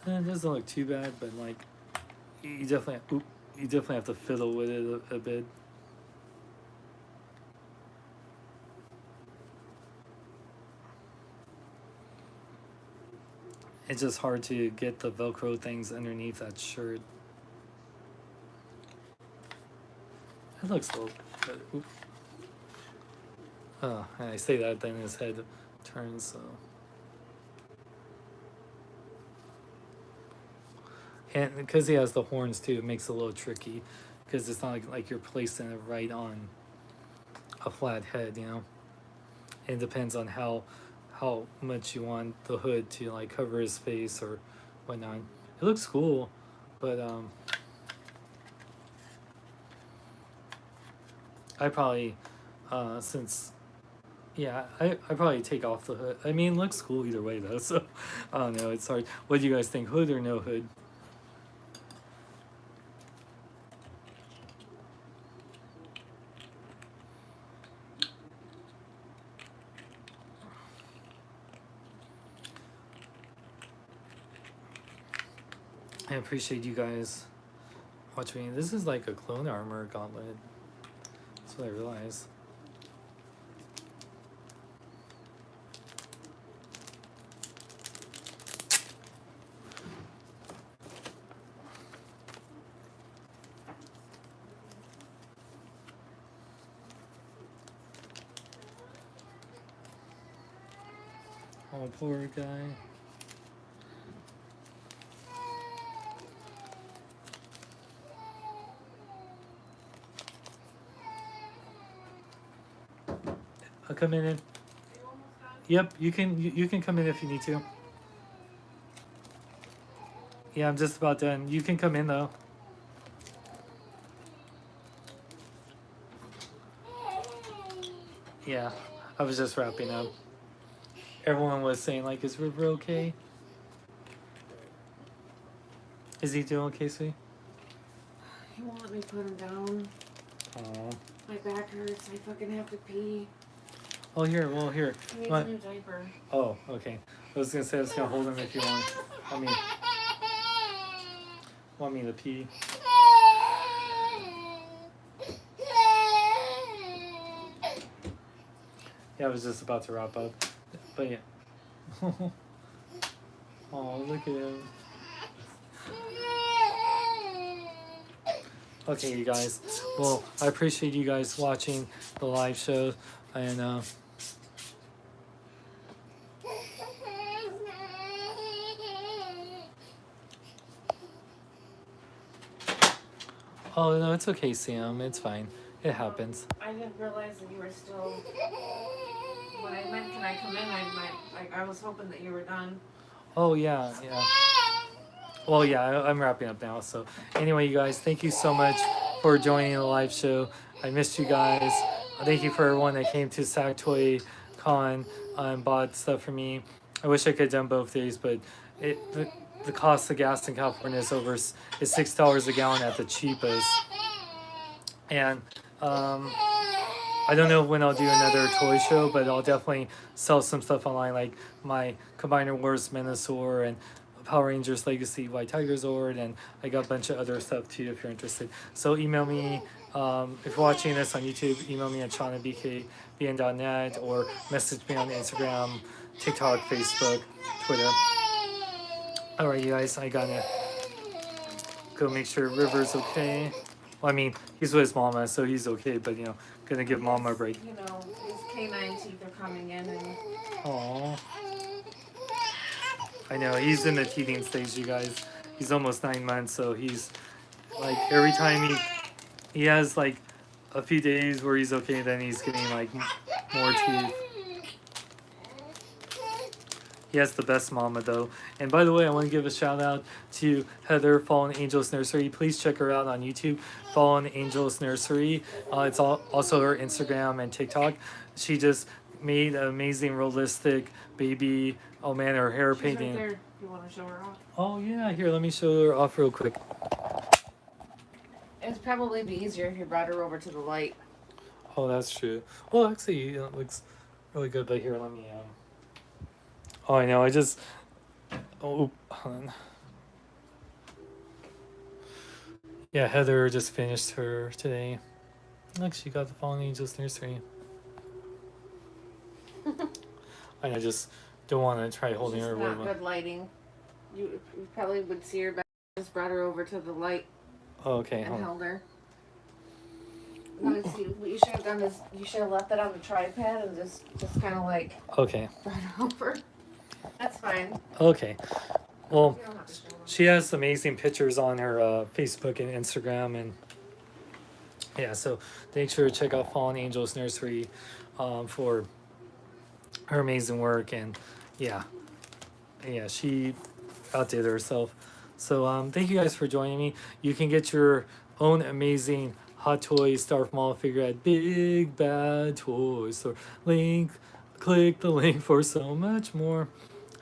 it doesn't look too bad, but like you definitely have to fiddle with it a bit. It's just hard to get the Velcro things underneath that shirt. It looks a little, but oop. Oh, and I say that, then his head turns, so. And because he has the horns too, it makes it a little tricky, because it's not like you're placing it right on a flat head, you know. It depends on how much you want the hood to like cover his face or whatnot. It looks cool, but I probably since yeah, I probably take off the hood. I mean, it looks cool either way though, so I don't know, it's hard. What do you guys think, hood or no hood? I appreciate you guys watching. This is like a clone armor gauntlet. That's what I realized. Oh, poor guy. I'll come in. Yep, you can come in if you need to. Yeah, I'm just about done. You can come in though. Yeah, I was just wrapping up. Everyone was saying like, is River okay? Is he doing okay, sweet? He won't let me put him down. Oh. My back hurts. I fucking have to pee. Oh, here. Well, here. He needs a new diaper. Oh, okay. I was gonna say I was gonna hold him if you want. Want me to pee? Yeah, I was just about to wrap up, but yeah. Oh, look at him. Okay, you guys. Well, I appreciate you guys watching the live show, and oh no, it's okay, Sam. It's fine. It happens. I didn't realize that you were still. When I meant, can I come in? I was hoping that you were done. Oh yeah, yeah. well, yeah, I'm wrapping up now. So anyway, you guys, thank you so much for joining the live show. I missed you guys. Thank you for everyone that came to Sac Toy Con and bought stuff for me. I wish I could have done both days, but the cost of gas in California is $6 a gallon at the cheapest. And I don't know when I'll do another toy show, but I'll definitely sell some stuff online, like my Combiner Wars Minosaur and Power Rangers Legacy White Tiger Zord, and I got a bunch of other stuff too if you're interested. So email me, if you're watching this on YouTube, email me at sean@bkbn.net or message me on Instagram, TikTok, Facebook, Twitter. Alright, you guys, I gotta go make sure River's okay. Well, I mean, he's with his mama, so he's okay, but you know, gonna give mama a break. You know, his canine teeth are coming in and. Aww. I know, he's in the teething stage, you guys. He's almost 9 months, so he's like, every time he has like a few days where he's okay, then he's getting like more teeth. He has the best mama though. And by the way, I want to give a shout out to Heather, Fallen Angels Nursery. Please check her out on YouTube, Fallen Angels Nursery. It's also her Instagram and TikTok. She just made an amazing realistic baby. Oh man, her hair She's painting. right there. You want to show her off? Oh yeah, here, let me show her off real quick. It'd probably be easier if you brought her over to the light. Oh, that's true. Well, actually, it looks really good. But here, let me. Oh, I know. I just. Oh, hold on. Yeah, Heather just finished her today. Look, she got the Fallen Angels Nursery. I just don't want to try holding her. Not good lighting. You probably would see her better. Just brought her over to the light. Oh, okay. And held her. Let me see. What you should have done is you should have left that on the tripod and just kind of like. Okay. Brought her over. That's fine. Okay. Well, You don't have to show them. she has amazing pictures on her Facebook and Instagram, and yeah, so make sure to check out Fallen Angels Nursery for her amazing work. And yeah, she outdid herself. So thank you guys for joining me. You can get your own amazing Hot Toys Darth Maul figure at Big Bad Toys Store. Click the link for so much more.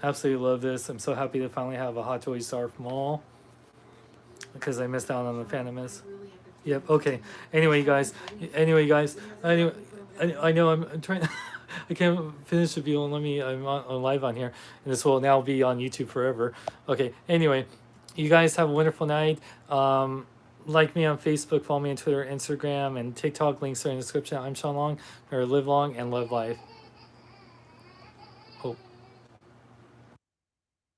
Absolutely love this. I'm so happy to finally have a Hot Toys Darth Maul because I missed out on the Phantom Menace. Yep. Okay. Anyway, guys. Anyway, I know I'm trying. I can't finish the video and I'm on live on here, and this will now be on YouTube forever. Okay. Anyway, you guys have a wonderful night. Like me on Facebook, follow me on Twitter, Instagram, and TikTok. Links are in the description. I'm Sean Long. Live long and love life.